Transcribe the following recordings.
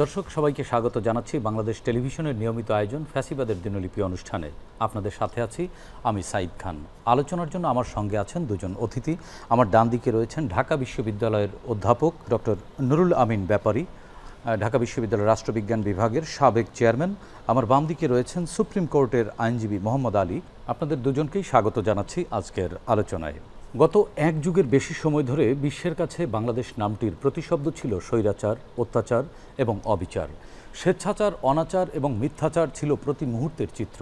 দর্শক সবাইকে স্বাগত জানাচ্ছি বাংলাদেশ টেলিভিশনের নিয়মিত আয়োজন ফ্যাসিবাদের দিনলিপি অনুষ্ঠানে। আপনাদের সাথে আছি আমি সাইদ খান। আলোচনার জন্য আমার সঙ্গে আছেন দুজন অতিথি। আমার ডান দিকে রয়েছেন ঢাকা বিশ্ববিদ্যালয়ের অধ্যাপক ডক্টর নুরুল আমিন ব্যাপারী, ঢাকা বিশ্ববিদ্যালয়ের রাষ্ট্রবিজ্ঞান বিভাগের সাবেক চেয়ারম্যান। আমার বাম দিকে রয়েছেন সুপ্রিম কোর্টের আইনজীবী মোহাম্মদ আলী। আপনাদের দুজনকেই স্বাগত জানাচ্ছি আজকের আলোচনায়। গত এক যুগের বেশি সময় ধরে বিশ্বের কাছে বাংলাদেশ নামটির প্রতিশব্দ ছিল স্বৈরাচার, অত্যাচার এবং অবিচার। স্বেচ্ছাচার, অনাচার এবং মিথ্যাচার ছিল প্রতি মুহূর্তের চিত্র।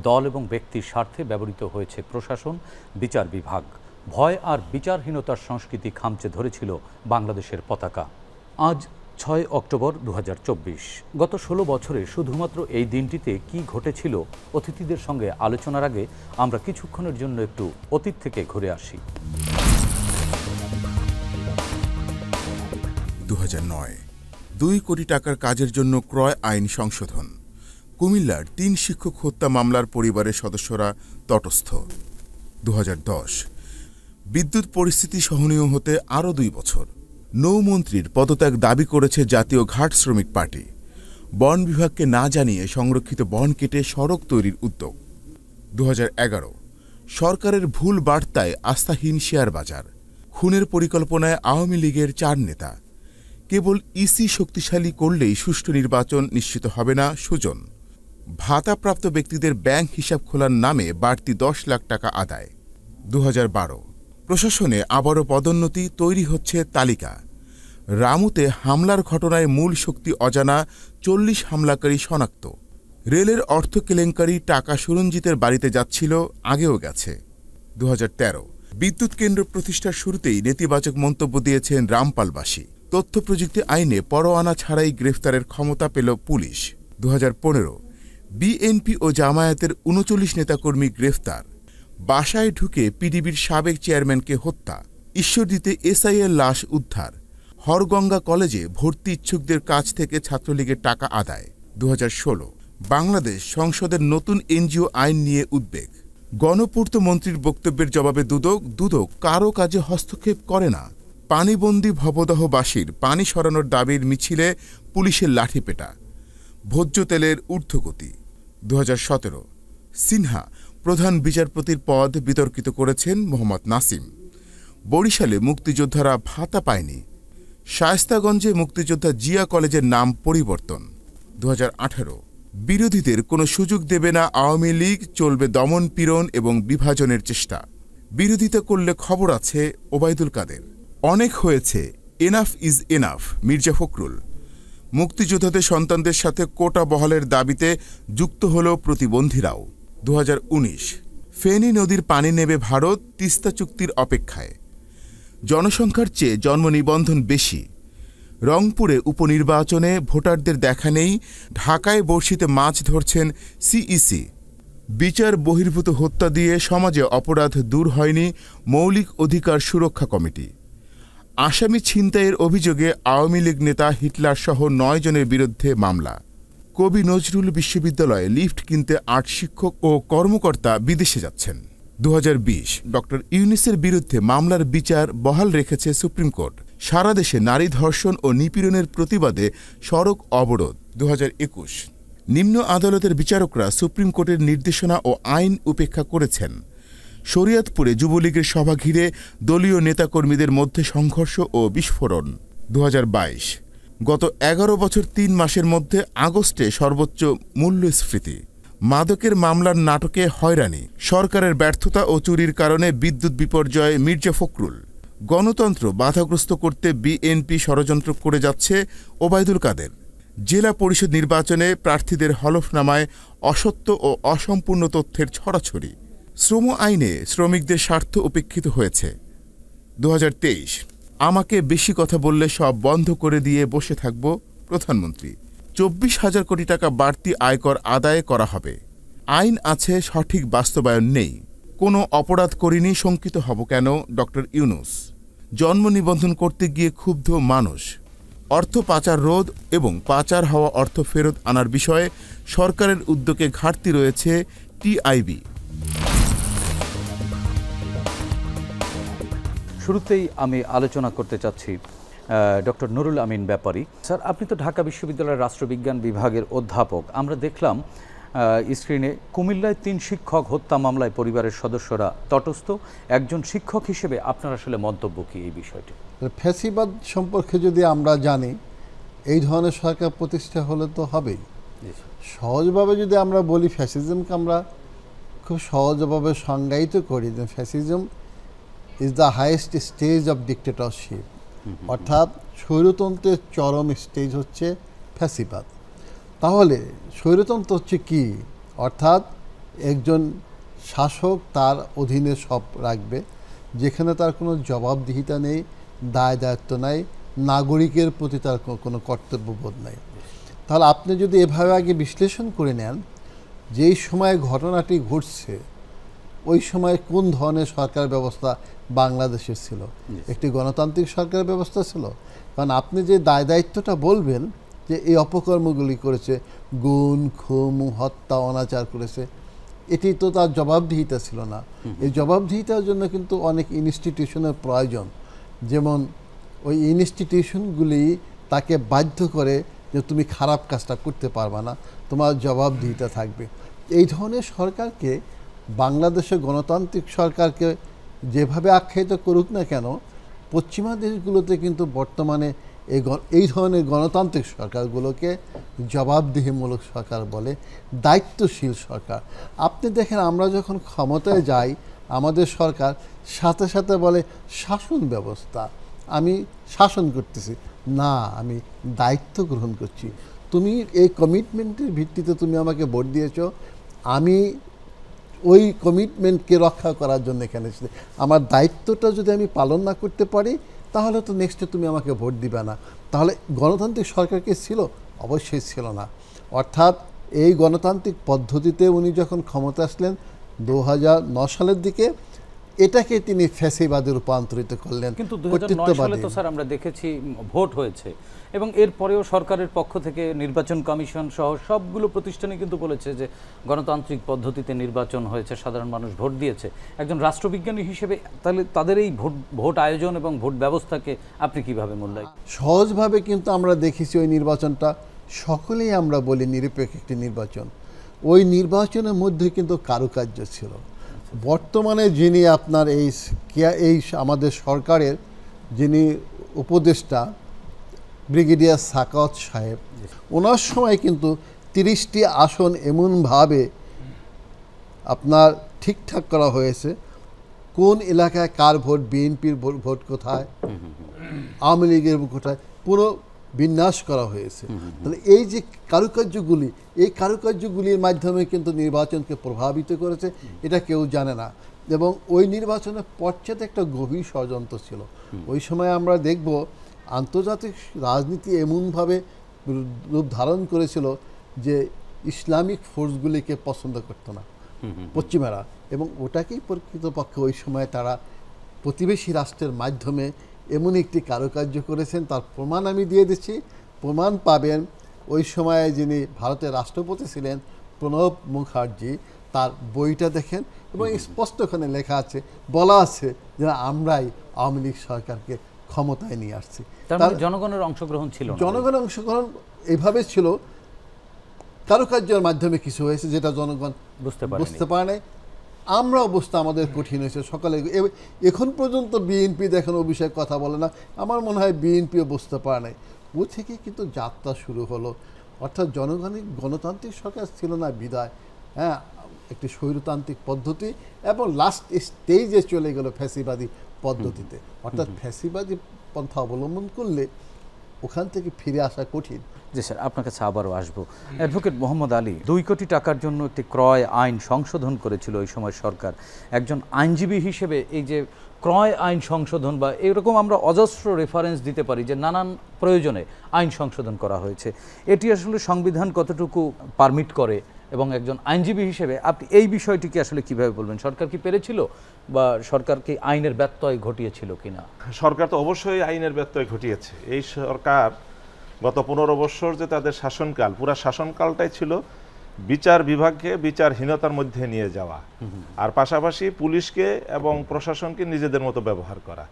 দল এবং ব্যক্তির স্বার্থে ব্যবহৃত হয়েছে প্রশাসন, বিচার বিভাগ। ভয় আর বিচারহীনতার সংস্কৃতি খামচে ধরেছিল বাংলাদেশের পতাকা। আজ ৬ অক্টোবর ২০২৪। গত ১৬ বছরে শুধুমাত্র এই দিনটিতে কি ঘটেছিল, অতিথিদের সঙ্গে আলোচনার আগে আমরা কিছুক্ষণের জন্য একটু অতীত থেকে ঘুরে আসি। ২০০৯ ২ কোটি টাকার কাজের জন্য ক্রয় আইন সংশোধন। কুমিল্লার ৩ শিক্ষক হত্যা মামলার পরিবারের সদস্যরা তটস্থ। ২০১০ বিদ্যুৎ পরিস্থিতি সহনীয় হতে আরও ২ বছর। নৌমন্ত্রীর পদত্যাগ দাবি করেছে জাতীয় ঘাট শ্রমিক পার্টি। বন বিভাগকে না জানিয়ে সংরক্ষিত বন কেটে সড়ক তৈরির উদ্যোগ। ২০১১ সরকারের ভুল বার্তায় আস্থাহীন শেয়ার বাজার। খুনের পরিকল্পনায় আওয়ামী লীগের ৪ নেতা। কেবল ইসি শক্তিশালী করলেই সুষ্ঠু নির্বাচন নিশ্চিত হবে না সুজন। ভাতাপ্রাপ্ত ব্যক্তিদের ব্যাংক হিসাব খোলার নামে বাড়তি ১০ লাখ টাকা আদায়। ২০১২ প্রশাসনে আবারও পদোন্নতি, তৈরি হচ্ছে তালিকা। রামুতে হামলার ঘটনায় মূল শক্তি অজানা, ৪০ হামলাকারী শনাক্ত। রেলের অর্থ কেলেঙ্কারি, টাকা সুরঞ্জিতের বাড়িতে যাচ্ছিল, আগেও গেছে। ২০১৩ বিদ্যুৎ কেন্দ্র প্রতিষ্ঠার শুরুতেই নেতিবাচক মন্তব্য দিয়েছেন রামপালবাসী। তথ্য প্রযুক্তি আইনে পরোয়ানা ছাড়াই গ্রেফতারের ক্ষমতা পেল পুলিশ। ২০১৫ বিএনপি ও জামায়াতের ৩৯ নেতাকর্মী গ্রেফতার। বাসায় ঢুকে পিডিবির সাবেক চেয়ারম্যানকে হত্যা। ঈশ্বরদীতে এসআইয়ের লাশ উদ্ধার। হরগঙ্গা কলেজে ভর্তি ইচ্ছুকদের কাছ থেকে ছাত্রলীগের টাকা আদায়। ২০১৬ বাংলাদেশ সংসদের নতুন এনজিও আইন নিয়ে উদ্বেগ। গণপূর্ত মন্ত্রীর বক্তব্যের জবাবে দুদক কারও কাজে হস্তক্ষেপ করে না। পানিবন্দী ভবদহবাসীর পানি সরানোর দাবির মিছিলে পুলিশের লাঠিপেটা। ভোজ্য তেলের ঊর্ধ্বগতি। ২০১৭ সিনহা প্রধান বিচারপতির পদ বিতর্কিত করেছেন মোহাম্মদ নাসিম। বরিশালে মুক্তিযোদ্ধারা ভাতা পায়নি। শায়েস্তাগঞ্জে মুক্তিযোদ্ধা জিয়া কলেজের নাম পরিবর্তন। ২০১৮ বিরোধীদের কোনো সুযোগ দেবে না আওয়ামী লীগ, চলবে দমন পীড়ন এবং বিভাজনের চেষ্টা। বিরোধিতা করলে খবর আছে ওবায়দুল কাদের। অনেক হয়েছে, enough is enough Mirza Fakhrul. মুক্তিযোদ্ধাদের সন্তানদের সাথে কোটা বহালের দাবিতে যুক্ত হল প্রতিবন্ধীরাও। ২০১৯ ফেনী নদীর পানি নেবে ভারত, তিস্তা চুক্তির অপেক্ষায়। জনসংখ্যার চেয়ে জন্ম নিবন্ধন বেশি। রংপুরে উপনির্বাচনে ভোটারদের দেখা নেই। ঢাকায় বড়শিতে মাছ ধরছেন সিইসি। বিচার বহির্ভূত হত্যা দিয়ে সমাজে অপরাধ দূর হয়নি, মৌলিক অধিকার সুরক্ষা কমিটি। আসামি ছিনতাইয়ের অভিযোগে আওয়ামী লীগ নেতা হিটলারসহ ৯ জনের বিরুদ্ধে মামলা। কবি নজরুল বিশ্ববিদ্যালয়ে লিফট কিনতে ৮ শিক্ষক ও কর্মকর্তা বিদেশে যাচ্ছেন। ২০২০ ডক্টর ইউনূসের বিরুদ্ধে মামলার বিচার বহাল রেখেছে সুপ্রিম কোর্ট। সারা দেশে নারী ধর্ষণ ও নিপীড়নের প্রতিবাদে সড়ক অবরোধ। ২০২১ নিম্ন আদালতের বিচারকরা সুপ্রিম কোর্টের নির্দেশনা ও আইন উপেক্ষা করেছেন। শরীয়তপুরে যুবলীগের সভা ঘিরে দলীয় নেতাকর্মীদের মধ্যে সংঘর্ষ ও বিস্ফোরণ। ২০২২ গত ১১ বছর ৩ মাসের মধ্যে আগস্টে সর্বোচ্চ মূল্যস্ফীতি। মাদকের মামলার নাটকে হয়রানি। সরকারের ব্যর্থতা ও চুরির কারণে বিদ্যুৎ বিপর্যয়ে মির্জা ফখরুল। গণতন্ত্র বাধাগ্রস্ত করতে বিএনপি ষড়যন্ত্র করে যাচ্ছে ওবায়দুল কাদের। জেলা পরিষদ নির্বাচনে প্রার্থীদের হলফনামায় অসত্য ও অসম্পূর্ণ তথ্যের ছড়াছড়ি। শ্রম আইনে শ্রমিকদের স্বার্থ উপেক্ষিত হয়েছে। 2023 আমাকে বেশি কথা বললে সব বন্ধ করে দিয়ে বসে থাকব প্রধানমন্ত্রী। 24,000 কোটি টাকা বাড়তি আয়কর আদায় করা হবে। আইন আছে, সঠিক বাস্তবায়ন নেই। কোনো অপরাধ করিনি, শঙ্কিত হব কেন? ডক্টর ইউনূস। জন্ম নিবন্ধন করতে গিয়ে ক্ষুব্ধ মানুষ। অর্থ পাচার রোধ এবং পাচার হওয়া অর্থ ফেরত আনার বিষয়ে সরকারের উদ্যোগে ঘাটতি রয়েছে টিআইবি। শুরুতেই আমি আলোচনা করতে চাচ্ছি ডক্টর নুরুল আমিন ব্যাপারী। স্যার, আপনি তো ঢাকা বিশ্ববিদ্যালয়ের রাষ্ট্রবিজ্ঞান বিভাগের অধ্যাপক। আমরা দেখলাম স্ক্রিনে কুমিল্লায় 3 শিক্ষক হত্যা মামলায় পরিবারের সদস্যরা তটস্থ। একজন শিক্ষক হিসেবে আপনার আসলে মন্তব্য কি এই বিষয়টি? ফ্যাসিবাদ সম্পর্কে যদি আমরা জানি, এই ধরনের সরকার প্রতিষ্ঠা হলে তো হবেই। সহজভাবে যদি আমরা বলি, ফ্যাসিজমকে আমরা খুব সহজভাবে সংজ্ঞায়িত করি যে fascism is the highest stage of dictatorship, অর্থাৎ স্বৈরতন্ত্রের চরম স্টেজ হচ্ছে ফ্যাসিবাদ। তাহলে স্বৈরতন্ত্র হচ্ছে কি? অর্থাৎ একজন শাসক তার অধীনে সব রাখবে, যেখানে তার কোনো জবাবদিহিতা নেই, দায় দায়িত্ব নাই, নাগরিকের প্রতি তার কোনো কর্তব্যবোধ নাই। তাহলে আপনি যদি এভাবে আগে বিশ্লেষণ করে নেন, যেই সময় ঘটনাটি ঘটছে ওই সময় কোন ধরনের সরকার ব্যবস্থা বাংলাদেশে ছিল? একটি গণতান্ত্রিক সরকার ব্যবস্থা ছিল। কারণ আপনি যে দায় দায়িত্বটা বলবেন যে এই অপকর্মগুলি করেছে, গুম, খুন, হত্যা, অনাচার করেছে, এটি তো তার জবাবদিহিতা ছিল না। এই জবাবদিহিতার জন্য কিন্তু অনেক ইনস্টিটিউশনের প্রয়োজন। যেমন ওই ইনস্টিটিউশনগুলি তাকে বাধ্য করে যে তুমি খারাপ কাজটা করতে পারবে না, তোমার জবাবদিহিতা থাকবে। এই ধরনের সরকারকে, বাংলাদেশের গণতান্ত্রিক সরকারকে যেভাবে আখ্যায়িত করুক না কেন, পশ্চিমা দেশগুলোতে কিন্তু বর্তমানে এই ধরনের গণতান্ত্রিক সরকারগুলোকে জবাবদিহিমূলক সরকার বলে, দায়িত্বশীল সরকার। আপনি দেখেন, আমরা যখন ক্ষমতায় যাই, আমাদের সরকার সাথে সাথে বলে শাসন ব্যবস্থা, আমি শাসন করতেছি না, আমি দায়িত্ব গ্রহণ করছি। তুমি এই কমিটমেন্টের ভিত্তিতে তুমি আমাকে ভোট দিয়েছো, আমি ওই কমিটমেন্টকে রক্ষা করার জন্য এখানে এসেছি। আমার দায়িত্বটা যদি আমি পালন না করতে পারি, তাহলে তো নেক্সটে তুমি আমাকে ভোট দিবে না। তাহলে গণতান্ত্রিক সরকার কি ছিল? অবশ্যই ছিল না। অর্থাৎ এই গণতান্ত্রিক পদ্ধতিতে উনি যখন ক্ষমতা আসলেন 2009 সালের দিকে, এটাকে তিনি ফ্যাসিবাদে রূপান্তরিত করলেন। কিন্তু 2009 সালে তো স্যার আমরা দেখেছি ভোট হয়েছে, এবং এরপরেও সরকারের পক্ষ থেকে নির্বাচন কমিশন সহ সবগুলো প্রতিষ্ঠানে কিন্তু বলেছে যে গণতান্ত্রিক পদ্ধতিতে নির্বাচন হয়েছে, সাধারণ মানুষ ভোট দিয়েছে। একজন রাষ্ট্রবিজ্ঞানী হিসেবে তাহলে তাদের এই ভোট আয়োজন এবং ভোট ব্যবস্থাকে আপনি কিভাবে মূল্যায়ন? সহজভাবে কিন্তু আমরা দেখেছি ওই নির্বাচনটা, সকলেই আমরা বলি নিরপেক্ষ একটি নির্বাচন। ওই নির্বাচনের মধ্যে কিন্তু কারুকার্য ছিল। বর্তমানে যিনি আপনার এই আমাদের সরকারের যিনি উপদেষ্টা ব্রিগেডিয়ার সাকাওয়াত সাহেব, ওনার সময় কিন্তু 30টি আসন এমনভাবে আপনার ঠিকঠাক করা হয়েছে, কোন এলাকায় কার ভোট, বিএনপির ভোট কোথায়, আওয়ামী লীগের কোথায়, পুরো বিন্যাস করা হয়েছে। তাহলে এই যে কারুকার্যগুলি, এই কারুকার্যগুলির মাধ্যমে কিন্তু নির্বাচনকে প্রভাবিত করেছে, এটা কেউ জানে না। এবং ওই নির্বাচনের পশ্চাতে একটা গভীর ষড়যন্ত্র ছিল। ওই সময় আমরা দেখব আন্তর্জাতিক রাজনীতি এমনভাবে রূপ ধারণ করেছিল যে ইসলামিক ফোর্সগুলিকে পছন্দ করতো না পশ্চিমারা, এবং ওটাকেই প্রকৃতপক্ষে ওই সময় তারা প্রতিবেশী রাষ্ট্রের মাধ্যমে এমন একটি কারুকার্য করেছেন, তার প্রমাণ আমি দিয়ে দিচ্ছি। প্রমাণ পাবেন, ওই সময়ে যিনি ভারতের রাষ্ট্রপতি ছিলেন প্রণব মুখার্জি, তার বইটা দেখেন, এবং স্পষ্ট ওখানে লেখা আছে, বলা আছে যে আমরাই আওয়ামী লীগ সরকারকে ক্ষমতায় নিয়ে আসছি। তার জনগণের অংশগ্রহণ ছিল, জনগণের অংশগ্রহণ এভাবে ছিল, কারুকার্যের মাধ্যমে কিছু হয়েছে যেটা জনগণ বুঝতে পারে নাই। আমরাও বুঝতে আমাদের কঠিন হয়েছে সকালে। এখন পর্যন্ত বিএনপি দেখেন ও বিষয়ে কথা বলে না, আমার মনে হয় বিএনপিও বুঝতে পারে নাই। ও থেকে কিন্তু যাত্রা শুরু হলো, অর্থাৎ জনগণের গণতান্ত্রিক সরকার ছিল না বিদায়, একটি স্বৈরতান্ত্রিক পদ্ধতি, এবং লাস্ট স্টেজে চলে গেল ফ্যাসিবাদী পদ্ধতিতে, অর্থাৎ ফ্যাসিবাদী পন্থা অবলম্বন করলে ওখান থেকে ফিরে আসা কঠিন। জি স্যার, আপনার কাছে আবারও আসবো। অ্যাডভোকেট মোহাম্মদ আলী, 2 কোটি টাকার জন্য একটি ক্রয় আইন সংশোধন করেছিল ওই সময় সরকার। একজন আইনজীবী হিসেবে এই যে ক্রয় আইন সংশোধন বা এরকম আমরা অজস্র রেফারেন্স দিতে পারি যে নানান প্রয়োজনে আইন সংশোধন করা হয়েছে, এটি আসলে সংবিধান কতটুকু পারমিট করে, এবং একজন আইনজীবী হিসেবে আপনি এই বিষয়টিকে আসলে কিভাবে বলবেন? সরকার কি পেরেছিল, বা সরকার কি আইনের ব্যত্যয় ঘটিয়েছিল কিনা? সরকার তো অবশ্যই আইনের ব্যত্যয় ঘটিয়েছে। এই সরকার গত 15 বছর যে তাদের শাসনকাল, পুরা শাসনকালটাই ছিল বিচার বিভাগকে বিচারহীনতার মধ্যে নিয়ে যাওয়া, আর পাশাপাশি পুলিশকে এবং প্রশাসনকে নিজেদের মতো ব্যবহার করা।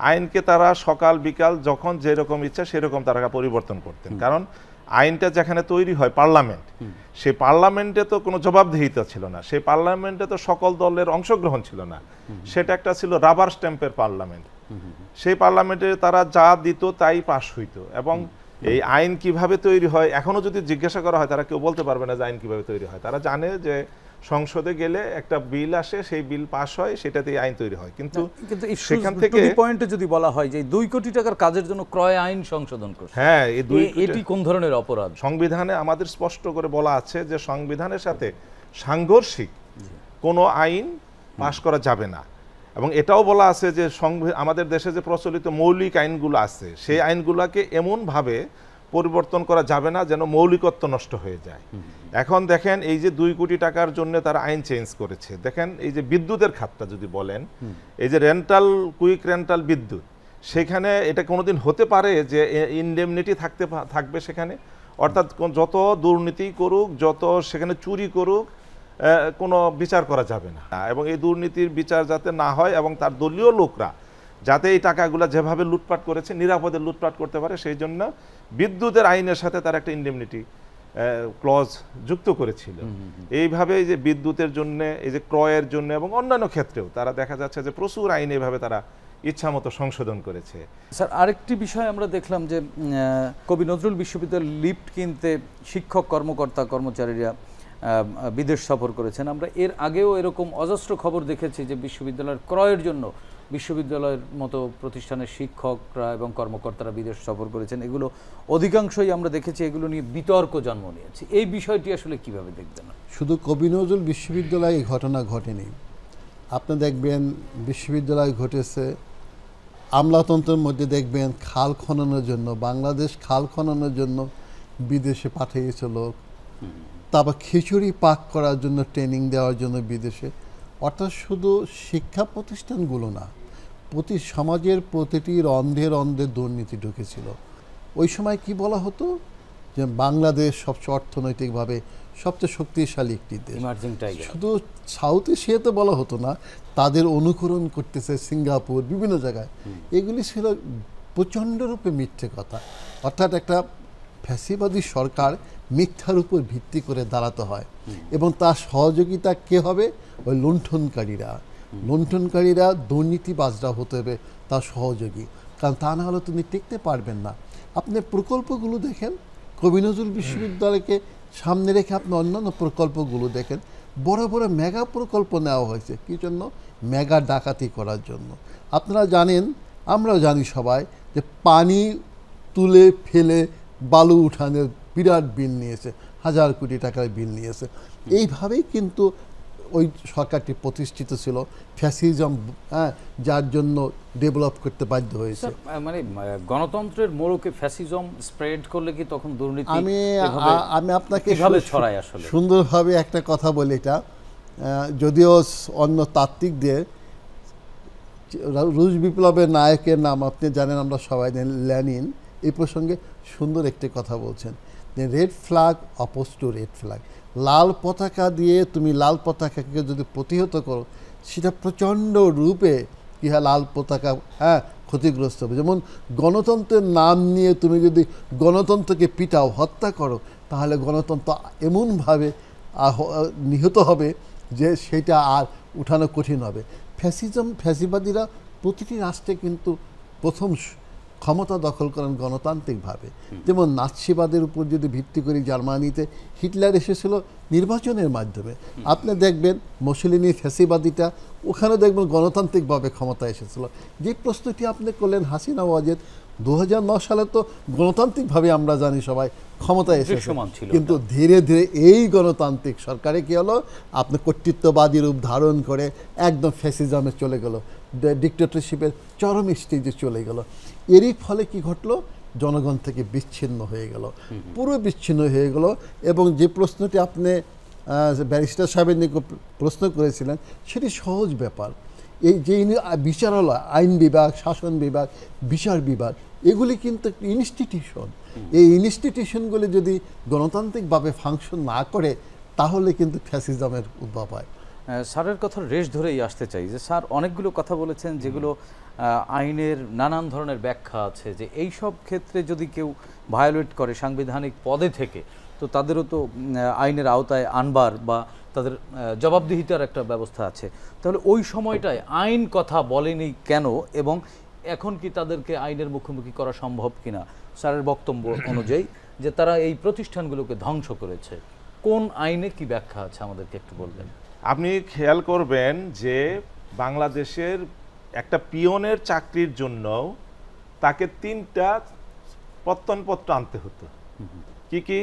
আইনকে তারা সকাল বিকাল যখন যেরকম ইচ্ছা সেরকম তারা পরিবর্তন করতেন, কারণ আইনটা যেখানে তৈরি হয় পার্লামেন্ট, সেই পার্লামেন্টে তো কোনো জবাবদিহিতা ছিল না, সেই পার্লামেন্টে তো সকল দলের অংশগ্রহণ ছিল না, সেটা একটা ছিল রাবার স্ট্যাম্পের পার্লামেন্ট। সেই পার্লামেন্টে তারা যা দিত তাই পাশ হইতো, এবং এই আইন কিভাবে তৈরি হয় এখনো যদি জিজ্ঞাসা করা হয় তারা কেউ বলতে পারবে না যে আইন কিভাবে তৈরি হয়। তারা জানে যে সংসদে গেলে একটা বিল আসে, সেই বিল পাস হয়, সেটাতেই আইন তৈরি হয়। কিন্তু সেখান থেকে পয়েন্টে যদি বলা হয় যে 2 কোটি টাকার কাজের জন্য ক্রয় আইন সংশোধন করছে, হ্যাঁ, এটি কোন ধরনের অপরাধ? সংবিধানে আমাদের স্পষ্ট করে বলা আছে যে সংবিধানের সাথে সাংঘর্ষিক কোনো আইন পাশ করা যাবে না, এবং এটাও বলা আছে যে আমাদের দেশে যে প্রচলিত মৌলিক আইনগুলো আছে সেই আইনগুলোকে এমনভাবে পরিবর্তন করা যাবে না যেন মৌলিকত্ব নষ্ট হয়ে যায়। এখন দেখেন এই যে 2 কোটি টাকার জন্য তারা আইন চেঞ্জ করেছে, দেখেন এই যে বিদ্যুতের খাতটা যদি বলেন, এই যে কুইক রেন্টাল বিদ্যুৎ, সেখানে এটা কোনোদিন হতে পারে যে ইনডেমনিটি থাকবে সেখানে, অর্থাৎ যত দুর্নীতি করুক, যত সেখানে চুরি করুক, কোনো বিচার করা যাবে না, এবং এই দুর্নীতির বিচার যাতে না হয় এবং তার দলীয় লোকরা যাতে এই টাকাগুলো যেভাবে লুটপাট করেছে নিরাপদে লুটপাট করতে পারে, সেই জন্য বিদ্যুতের আইনের সাথে তার একটা ইনডেমনিটি ক্লজ যুক্ত করেছিল। এইভাবে যে বিদ্যুতের জন্য, এই যে ক্রয়ের জন্য এবং অন্যান্য ক্ষেত্রেও তারা দেখা যাচ্ছে যে প্রচুর আইন এইভাবে তারা ইচ্ছামতো সংশোধন করেছে। স্যার, আরেকটি বিষয় আমরা দেখলাম যে কবি নজরুল বিশ্ববিদ্যালয়ের লিফট কিনতে শিক্ষক কর্মকর্তা কর্মচারীরা বিদেশ সফর করেছেন। আমরা এর আগেও এরকম অজস্র খবর দেখেছি যে বিশ্ববিদ্যালয়ের ক্রয়ের জন্য বিশ্ববিদ্যালয়ের মতো প্রতিষ্ঠানের শিক্ষকরা এবং কর্মকর্তারা বিদেশ সফর করেছেন। এগুলো অধিকাংশই আমরা দেখেছি এগুলো নিয়ে বিতর্ক জন্ম নিয়েছে। এই বিষয়টি আসলে কিভাবে দেখবেন? শুধু কবি নজরুল বিশ্ববিদ্যালয়ে এই ঘটনা ঘটেনি, আপনি দেখবেন বিশ্ববিদ্যালয় ঘটেছে আমলাতন্ত্রের মধ্যে, দেখবেন খাল খননের জন্য বাংলাদেশ খাল খননের জন্য বিদেশে পাঠিয়েছে লোক, তারপর খিচুড়ি পাক করার জন্য ট্রেনিং দেওয়ার জন্য বিদেশে। অর্থাৎ শুধু শিক্ষা প্রতিষ্ঠানগুলো না, সমাজের প্রতিটি রন্ধে রন্ধে দুর্নীতি ঢুকেছিল। ওই সময় কি বলা হতো যে বাংলাদেশ সবচেয়ে অর্থনৈতিকভাবে সবচেয়ে শক্তিশালী একটি দেশ, শুধু সাউথ এশিয়াতে বলা হতো না, তাদের অনুকরণ করতেছে সিঙ্গাপুর, বিভিন্ন জায়গায়। এগুলি ছিল প্রচণ্ডরূপে মিথ্যে কথা। অর্থাৎ একটা ফ্যাসিবাদী সরকার মিথ্যার উপর ভিত্তি করে দাঁড়াতে হয়, এবং তার সহযোগিতা কে হবে? ওই লুণ্ঠনকারীরা দুর্নীতিবাজরা হতে হবে তার সহযোগী, কারণ তা না হলে তিনি টিকতে পারবেন না। আপনি প্রকল্পগুলো দেখেন, কবি নজরুল বিশ্ববিদ্যালয়কে সামনে রেখে আপনি অন্যান্য প্রকল্পগুলো দেখেন, বড় বড় মেগা প্রকল্প নেওয়া হয়েছে। কী জন্য? মেগা ডাকাতি করার জন্য। আপনারা জানেন, আমরাও জানি সবাই, যে পানি তুলে ফেলে বালু উঠানের বিরাট বিল নিয়েছে, 1000 কোটি টাকার বিল নিয়েছে। এইভাবেই কিন্তু ওই সরকারটি প্রতিষ্ঠিত ছিল, ফ্যাসিজম যার জন্য ডেভেলপ করতে বাধ্য হয়েছে। মানে গণতন্ত্রের মোড়কে ফ্যাসিজম স্প্রেড করলে কি তখন দুর্নীতি? আমি আপনাকে ছড়ায় আসলে সুন্দরভাবে একটা কথা বলি, এটা যদিও অন্য তাত্ত্বিকদের, রুশ বিপ্লবের নায়কের নাম আপনি জানেন, আমরা সবাই জানি, লেনিন। এই প্রসঙ্গে সুন্দর একটি কথা বলছেন যে red flag oppose to red flag, লাল পতাকা দিয়ে তুমি লাল পতাকাকে যদি প্রতিহত করো, সেটা প্রচণ্ড রূপে কী হয়, লাল পতাকা ক্ষতিগ্রস্ত হবে। যেমন গণতন্ত্রের নাম নিয়ে তুমি যদি গণতন্ত্রকে পিটাও, হত্যা করো, তাহলে গণতন্ত্র এমনভাবে নিহত হবে যে সেটা আর উঠানো কঠিন হবে। ফ্যাসিবাদীরা প্রতিটি রাষ্ট্রে কিন্তু প্রথম ক্ষমতা দখল করেন গণতান্ত্রিকভাবে। যেমন নাৎসিবাদের উপর যদি ভিত্তি করি, জার্মানিতে হিটলার এসেছিল নির্বাচনের মাধ্যমে। আপনি দেখবেন মুসলিনী ফ্যাসিবাদীটা ওখানে দেখবেন গণতান্ত্রিকভাবে ক্ষমতা এসেছিল। যে প্রশ্নটি আপনি করলেন হাসিনা ওয়াজেদ, 2009 সালে তো গণতান্ত্রিকভাবে আমরা জানি সবাই ক্ষমতায় এসেছে, দৃশ্যমান ছিল কিন্তু ধীরে ধীরে এই গণতান্ত্রিক সরকারে কি হলো, আপনি কর্তৃত্ববাদী রূপ ধারণ করে একদম ফ্যাসিজমে চলে গেল, ডিক্টেটরশিপের চরম স্টেজে চলে গেল। এরই ফলে কি ঘটলো, জনগণ থেকে বিচ্ছিন্ন হয়ে গেল, পুরো বিচ্ছিন্ন হয়ে গেল। এবং যে প্রশ্নটি আপনি ব্যারিস্টার সাহেবের নিকট প্রশ্ন করেছিলেন সেটি সহজ ব্যাপার। এই যে বিচারালয়, আইন বিভাগ, শাসন বিভাগ, বিচার বিভাগ, এগুলি কিন্তু ইনস্টিটিউশন। এই ইনস্টিটিউশনগুলি যদি গণতান্ত্রিকভাবে ফাংশন না করে তাহলে কিন্তু ফ্যাসিজমের উদ্ভব হয়। স্যারের কথার রেশ ধরেই আসতে চাই যে স্যার অনেকগুলো কথা বলেছেন যেগুলো আইনের নানান ধরনের ব্যাখ্যা আছে, যে এই সব ক্ষেত্রে যদি কেউ ভায়োলেট করে সাংবিধানিক পদে থেকে, তো তাদেরও তো আইনের আওতায় আনবার বা তাদের জবাবদিহিতার একটা ব্যবস্থা আছে। তাহলে ওই সময়টায় আইন কথা বলেনি কেন, এবং এখন কি তাদেরকে আইনের মুখোমুখি করা সম্ভব কিনা? স্যারের বক্তব্য অনুযায়ী যে তারা এই প্রতিষ্ঠানগুলোকে ধ্বংস করেছে, কোন আইনে কি ব্যাখ্যা আছে আমাদেরকে একটু বলবেন? আপনি খেয়াল করবেন যে বাংলাদেশের একটা পিয়নের চাকরির জন্য তাকে 3টা প্রত্যয়নপত্র আনতে হতো। কি কি?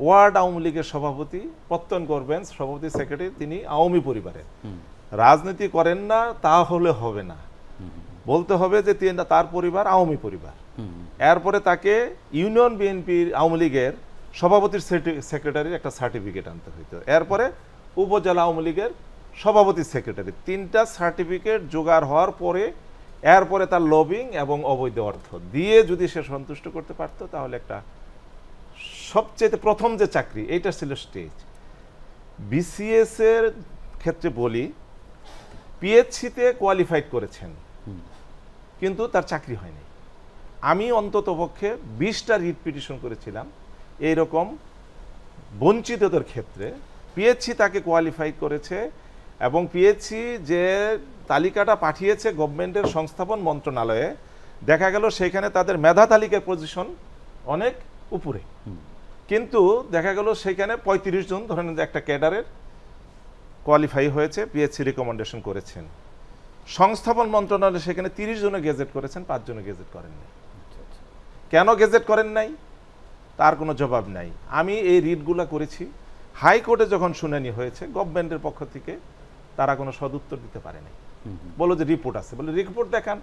ওয়ার্ড আওয়ামী লীগের সভাপতি প্রত্যয়ন করবেন, সভাপতি সেক্রেটারি তিনি আওয়ামী পরিবারের, রাজনীতি করেন না তাহলে হবে না, বলতে হবে যে তার পরিবার আওয়ামী পরিবার। এরপরে তাকে ইউনিয়ন বিএনপির আওয়ামী লীগের সভাপতির সেক্রেটারির একটা সার্টিফিকেট আনতে হইতো। এরপরে উপজেলা আওয়ামী লীগের সভাপতি সেক্রেটারি, 3টা সার্টিফিকেট জোগাড় হওয়ার পরে এরপরে তার লবিং এবং অবৈধ অর্থ দিয়ে যদি সে সন্তুষ্ট করতে পারত তাহলে একটা সবচেয়ে প্রথম যে চাকরি এইটা ছিল স্টেজ। বিসিএস এর ক্ষেত্রে বলি, পিএইচসিতে কোয়ালিফাইড করেছেন কিন্তু তার চাকরি হয়নি। আমি অন্তত পক্ষে 20টা রিট পিটিশন করেছিলাম এইরকম বঞ্চিতদের ক্ষেত্রে। পিএইচসি তাকে কোয়ালিফাই করেছে এবং পিএইচসি যে তালিকাটা পাঠিয়েছে গভর্নমেন্টের সংস্থাপন মন্ত্রণালয়ে, দেখা গেল সেখানে তাদের মেধা তালিকার পজিশন অনেক উপরে, কিন্তু দেখা গেল সেখানে 35 জন ধরেন একটা ক্যাডারের কোয়ালিফাই হয়েছে, পিএইচসি রিকমেন্ডেশন করেছেন। সংস্থাপন মন্ত্রণালয় সেখানে 30 জনে গেজেট করেছেন, 5 জনে গেজেট করেন নাই। কেন গেজেট করেন নাই তার কোনো জবাব নাই। আমি এই রিটগুলা করেছি, হাইকোর্টে যখন শুনানি হয়েছে গভর্নমেন্টের পক্ষ থেকে তারা কোনো সদুত্তর দিতে পারে নাই, বলো যে রিপোর্ট আছে, বলে রিপোর্ট দেখান।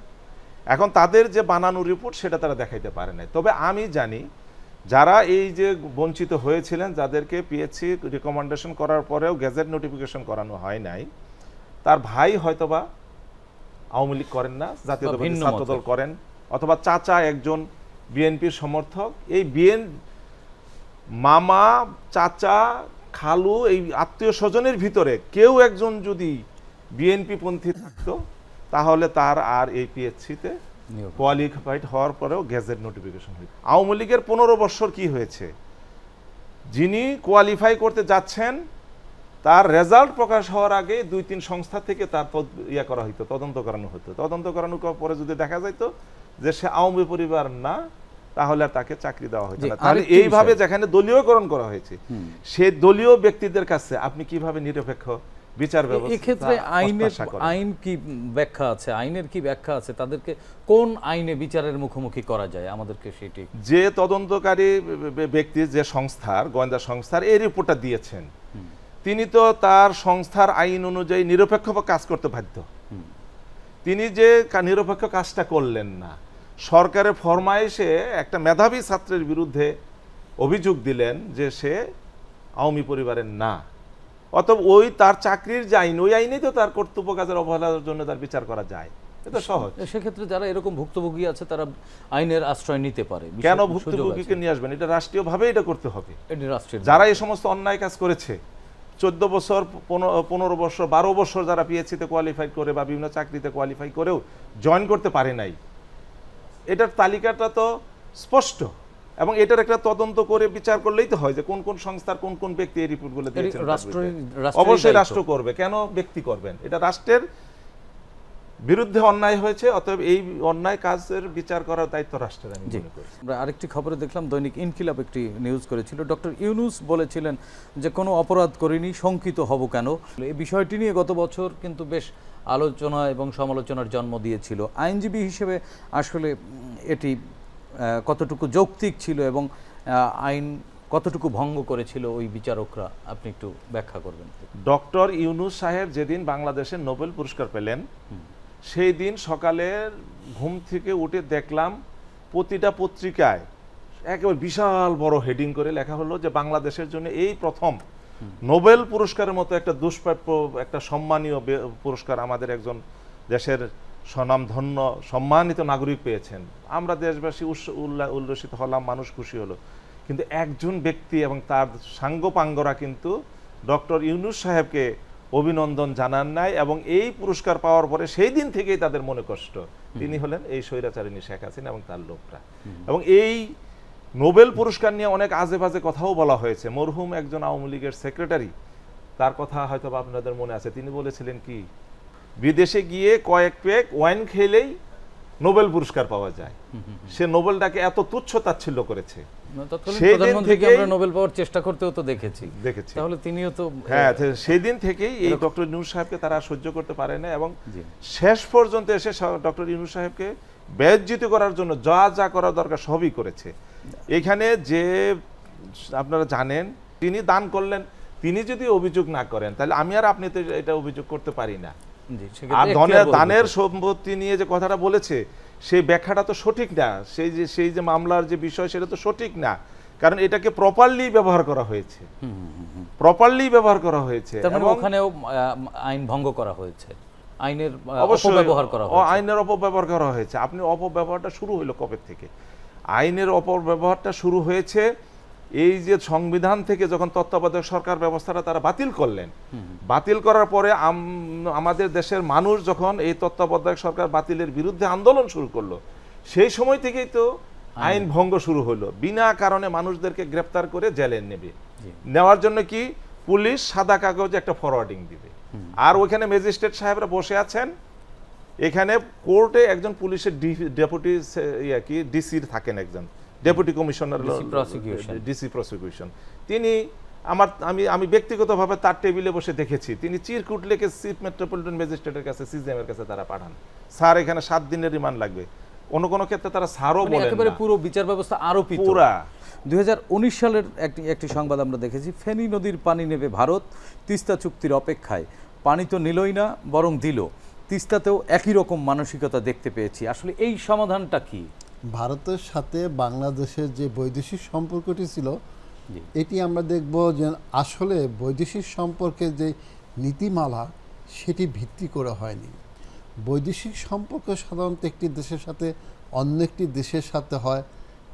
এখন তাদের যে বানানো রিপোর্ট সেটা তারা দেখাইতে পারে নাই। তবে আমি জানি যারা এই যে বঞ্চিত হয়েছিলেন, যাদেরকে পিএইচসি রিকমেন্ডেশন করার পরেও গেজেট নোটিফিকেশন করানো হয় নাই, তার ভাই হয়তোবা আওয়ামী লীগ করেন না, জাতীয়তাবাদী ছাত্রদল করেন, অথবা চাচা একজন বিএনপির সমর্থক। এই মামা, চাচা, খালু, এই আত্মীয় স্বজনের ভিতরে কেউ একজন যদি বিএনপি পন্থী থাকতো তাহলে তার আর এই পিএইচসিতে কোয়ালিফাইড হওয়ার পরেও গেজেট নোটিফিকেশন হইত। আওয়ামী লীগের 15 বছর কি হয়েছে, যিনি কোয়ালিফাই করতে যাচ্ছেন তার রেজাল্ট প্রকাশ হওয়ার আগে 2-3 সংস্থা থেকে তার করা হইতো, তদন্ত করানো হতো। তদন্ত করানোর পরে যদি দেখা যাইতো যে সে আওয়ামী পরিবার না, তাহলে আর তাকে চাকরি দেওয়া হইতো না। তাহলে এইভাবে যেখানে দলীয়করণ করা হয়েছে, সেই দলীয় ব্যক্তিদের কাছে আপনি কিভাবে নিরপেক্ষ বিচার ব্যবস্থা, এই ক্ষেত্রে আইন কি ব্যাখ্যা আছে, আইনের কি ব্যাখ্যা আছে, তাদেরকে কোন আইনে বিচারের মুখোমুখি করা যায় আমাদেরকে সেটি? যে তদন্তকারী ব্যক্তি, যে সংস্থার, গোয়েন্দা সংস্থার এই রিপোর্টটা দিয়েছেন, তিনি তো তার সংস্থার আইন অনুযায়ী নিরপেক্ষ কাজ করতে বাধ্য। তিনি যে নিরপেক্ষ কাজটা করলেন না, সরকারের ফরমাইশে একটা মেধাবী ছাত্রের বিরুদ্ধে অভিযোগ দিলেন যে সে আওয়ামী পরিবারের না, অতএব ওই তার চাকরির যে আইন, ওই আইনেই তো তার কর্তব্য কাজের অবহেলার জন্য তার বিচার করা যায়। এটা সহজ। সেক্ষেত্রে যারা এরকম ভুক্তভোগী আছে তারা আইনের আশ্রয় নিতে পারে। কেন ভুক্তভোগীকে নিয়ে আসবেন? এটা রাষ্ট্রীয়ভাবে এটা করতে হবে। রাষ্ট্রের যারা এই সমস্ত অন্যায় কাজ করেছে, 14 বছর, 15 বছর, 12 বছর যারা পিএইচসিতে কোয়ালিফাই করে বা বিভিন্ন চাকরিতে কোয়ালিফাই করেও জয়েন করতে পারে নাই, এটার তালিকাটা তো স্পষ্ট, এবং এটার একটা তদন্ত করে বিচার করলেই তো হয় যে কোন কোন সংস্থার কোন কোন ব্যক্তি এই রিপোর্টগুলো দিয়েছেন। অবশ্যই রাষ্ট্র করবে, কেন ব্যক্তি করবেন? এটা রাষ্ট্রের বিরুদ্ধে অন্যায় হয়েছে, অতএব এই অন্যায় কাজের বিচার করার দায়িত্ব রাষ্ট্রের, আমি মনে করি। আমরা আরেকটি খবরে দেখলাম, দৈনিক ইনকিলাব একটি নিউজ করেছিল, ডক্টর ইউনূস বলেছিলেন যে কোনো অপরাধ করিনি, শঙ্কিত হব কেন। এই বিষয়টি নিয়ে গত বছর কিন্তু বেশ আলোচনা এবং সমালোচনার জন্ম দিয়েছিল। আইনজীবী হিসেবে আসলে এটি কতটুকু যৌক্তিক ছিল এবং আইন কতটুকু ভঙ্গ করেছিল ওই বিচারকরা, আপনি একটু ব্যাখ্যা করবেন। ডক্টর ইউনূস সাহেব যেদিন বাংলাদেশে নোবেল পুরস্কার পেলেন, সেই দিন সকালে ঘুম থেকে উঠে দেখলাম প্রতিটা পত্রিকায় একেবারে বিশাল বড় হেডিং করে লেখা হলো যে বাংলাদেশের জন্য এই প্রথম নোবেল পুরস্কারের মতো একটা দুষ্প্রাপ্য, একটা সম্মানীয় পুরস্কার আমাদের একজন দেশের স্বনামধন্য সম্মানিত নাগরিক পেয়েছেন। আমরা দেশবাসী উল্লসিত হলাম, মানুষ খুশি হলো। কিন্তু একজন ব্যক্তি এবং তার সাঙ্গপাঙ্গরা কিন্তু ডক্টর ইউনূস সাহেবকে অভিনন্দন জানান নাই, এবং এই পুরস্কার পাওয়ার পরে সেই দিন থেকেই তাদের মনে কষ্ট। তিনি হলেন এই স্বৈরাচারিণী শেখ হাসিনা এবং তার লোকরা। এবং এই নোবেল পুরস্কার নিয়ে অনেক আজে বাজে কথাও বলা হয়েছে। মরহুম একজন আওয়ামী লীগের সেক্রেটারি, তার কথা হয়তো আপনাদের মনে আছে, তিনি বলেছিলেন কি, বিদেশে গিয়ে কয়েক পেক ওয়াইন খেলেই নোবেল পুরস্কার পাওয়া যায়। সে নোবেলটাকে এত তুচ্ছ তাচ্ছিল্য করেছে। প্রধানমন্ত্রীকে আমরা নোবেল পাওয়ার চেষ্টা করতেও তো দেখেছি, তাহলে তিনিও তো, হ্যাঁ, সেই দিন থেকেই এই ডক্টর ইউনূস সাহেবকে তারা সহ্য করতে পারে না, এবং শেষ পর্যন্ত এসে ডক্টর ইউনূস সাহেবকে বেইজ্জতি করার জন্য যা যা করা দরকার সবই করেছে। এখানে যে আপনারা জানেন, তিনি দান করলেন, তিনি যদি অভিযোগ না করেন তাহলে আমি আর আপনি তো এটা অভিযোগ করতে পারি না। আর দানের সম্পত্তি নিয়ে যে কথাটা বলেছে, সেই ব্যাখ্যাটা তো সঠিক না। সেই যে মামলার যে বিষয়, সেটা তো সঠিক না, কারণ এটাকে প্রপারলি ব্যবহার করা হয়েছে, এবং ওখানেও আইন ভঙ্গ করা হয়েছে, আইনের অপব্যবহার করা হয়েছে। আইনের অপব্যবহার করা হয়েছে। আপনি অপব্যবহারটা শুরু হলো কবে থেকে? আইনের অপব্যবহারটা শুরু হয়েছে এই যে সংবিধান থেকে যখন তত্ত্বাবধায়ক সরকার ব্যবস্থাটা তারা বাতিল করলেন, বাতিল করার পরে আমাদের দেশের মানুষ যখন এই তত্ত্বাবধায়ক সরকার বাতিলের বিরুদ্ধে আন্দোলন শুরু করলো, সেই সময় থেকেই তো আইন ভঙ্গ শুরু হলো। বিনা কারণে মানুষদেরকে গ্রেপ্তার করে জেলে নেওয়ার জন্য কি পুলিশ সাদা কাগজে একটা ফরওয়ার্ডিং দিবে, আর ওইখানে ম্যাজিস্ট্রেট সাহেবরা বসে আছেন। এখানে কোর্টে একজন পুলিশের ডেপুটি ডিসির থাকেন, একজন ডেপুটি কমিশনার, ডিসি প্রসিকিউশন। তিনি আমি ব্যক্তিগতভাবে তার টেবিলে বসে দেখেছি, তিনি চিরকুট লেখে চিফ মেট্রোপলিটন ম্যাজিস্ট্রেটের কাছে, সিজিএমের কাছে তারা পাঠান, স্যার এখানে 7 দিনের রিমান্ড লাগবে। কোন ক্ষেত্রে তারা স্যারও বলেন না। একেবারে পুরো বিচার ব্যবস্থা আরোপিত। পুরা 2019 সালের একটি সংবাদ আমরা দেখেছি, ফেনী নদীর পানি নেবে ভারত, তিস্তা চুক্তির অপেক্ষায়। পানি তো নিলই না, বরং দিল। তিস্তাতেও একই রকম মানসিকতা দেখতে পেয়েছি। আসলে এই সমাধানটা কি? ভারতের সাথে বাংলাদেশের যে বৈদেশিক সম্পর্কটি ছিল, এটি আমরা দেখব যে আসলে বৈদেশিক সম্পর্কের যে নীতিমালা, সেটি ভিত্তি করে হয়নি। বৈদেশিক সম্পর্ক সাধারণত একটি দেশের সাথে অন্য একটি দেশের সাথে হয়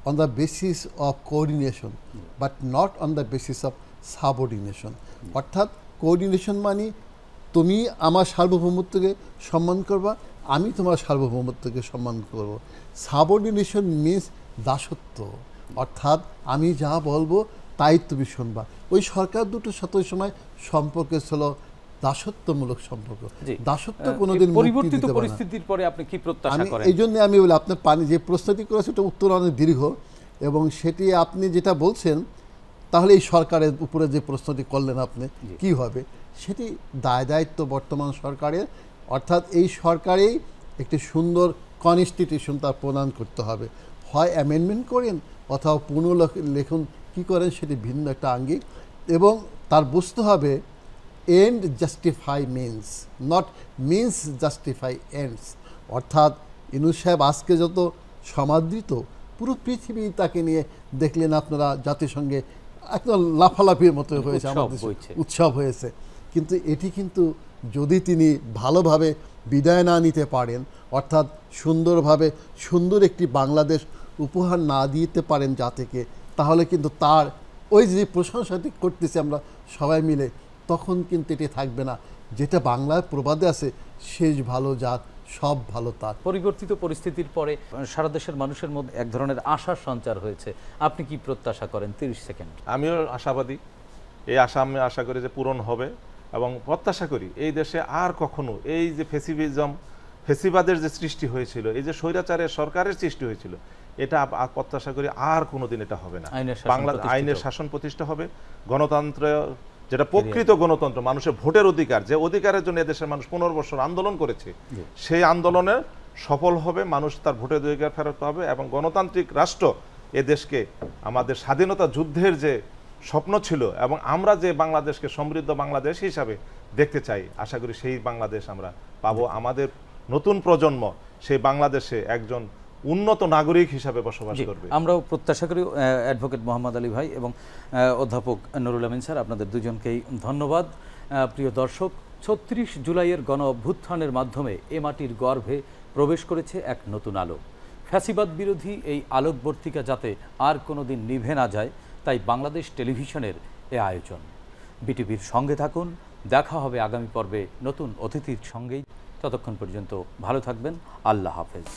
on the basis of coordination, but not on the basis of subordination. অর্থাৎ কোঅর্ডিনেশন মানে তুমি আমার সার্বভৌমত্বকে সম্মান করবা, আমি তোমার সার্বভৌমত্বকে সম্মান করব। সাবঅর্ডিনেশন মিনস দাসত্ব, অর্থাৎ আমি যা বলবো তাই তুমি শুনবা। ওই সরকার দুটোর সাথে ওই সময় সম্পর্কে ছিল দাসত্বমূলক সম্পর্ক। দাসত্ব কোনোদিন পরিবর্তিত পরিস্থিতির পরে আপনি কি প্রত্যাশা করেন? এই জন্য আমি বলি, আপনার পানি যে প্রশ্নটি করেছে ওটা উত্তর অনেক দীর্ঘ, এবং সেটি আপনি যেটা বলছেন, তাহলে এই সরকারের উপরে যে প্রশ্নটি করলেন আপনি, কি হবে, সেটি দায়িত্ব বর্তমান সরকারের। অর্থাৎ এই সরকারেই একটি সুন্দর কনস্টিটিউশন তার প্রদান করতে হবে। হয় অ্যামেন্ডমেন্ট করেন অথবা পুনর্লেখন কি করেন, সেটি ভিন্ন একটা আঙ্গিক। এবং তার বুঝতে হবে end justify means, not means justify ends. অর্থাৎ ইউনূস সাহেব আজকে যত সমাদৃত, পুরো পৃথিবী তাকে নিয়ে দেখলেন আপনারা, জাতিসংঘে একদম লাফালাফির মতো হয়েছে, আমাদের উৎসব হয়েছে। কিন্তু এটি কিন্তু যদি তিনি ভালোভাবে বিদায় না নিতে পারেন, অর্থাৎ সুন্দরভাবে সুন্দর একটি বাংলাদেশ উপহার না দিতে পারেন জাতিকে, তাহলে কিন্তু তার ওই যে প্রশংসাটি করতেছি আমরা সবাই মিলে, তখন কিন্তু এটি থাকবে না। যেটা বাংলার প্রবাদে আছে, শেষ ভালো জাত সব ভালো তার। পরিবর্তিত পরিস্থিতির পরে সারা দেশের মানুষের মধ্যে এক ধরনের আশার সঞ্চার হয়েছে। আপনি কি প্রত্যাশা করেন? 30 সেকেন্ড। আমিও আশাবাদী। এই আশা আমি আশা করি যে পূরণ হবে, এবং প্রত্যাশা করি এই দেশে আর কখনো এই যে ফেসিভিজম, ফেসিবাদের যে সৃষ্টি হয়েছিল, এই যে স্বৈরাচারের সরকারের সৃষ্টি হয়েছিল, এটা প্রত্যাশা করি আর কোনোদিন এটা হবে না। বাংলা আইনের শাসন প্রতিষ্ঠা হবে, গণতন্ত্র যেটা প্রকৃত গণতন্ত্র, মানুষের ভোটের অধিকার, যে অধিকারের জন্য এদেশের মানুষ 15 বছর আন্দোলন করেছে, সেই আন্দোলনে সফল হবে, মানুষ তার ভোটের অধিকার ফেরত পাবে এবং গণতান্ত্রিক রাষ্ট্র এ দেশকে আমাদের স্বাধীনতা যুদ্ধের যে স্বপ্ন ছিল এবং আমরা যে বাংলাদেশকে সমৃদ্ধ বাংলাদেশ হিসাবে দেখতে চাই, আশা করি সেই বাংলাদেশ আমরা পাবো। আমাদের নতুন প্রজন্ম সেই বাংলাদেশে একজন উন্নত নাগরিক হিসাবে বসবাস করবে। আমরাও প্রত্যাশা করি। অ্যাডভোকেট মোহাম্মদ আলী ভাই এবং অধ্যাপক নুরুল আমিন স্যার, আপনাদের দুজনকেই ধন্যবাদ। প্রিয় দর্শক, ৩৬ জুলাইয়ের গণ অভ্যুত্থানের মাধ্যমে এ মাটির গর্ভে প্রবেশ করেছে এক নতুন আলো। ফ্যাসিবাদ বিরোধী এই আলোকবর্তিকা যাতে আর কোনোদিন নিভে না যায়, তাই বাংলাদেশ টেলিভিশনের এ আয়োজন। বিটিভির সঙ্গে থাকুন, দেখা হবে আগামী পর্বে নতুন অতিথির সঙ্গেই। ততক্ষণ পর্যন্ত ভালো থাকবেন। আল্লাহ হাফেজ।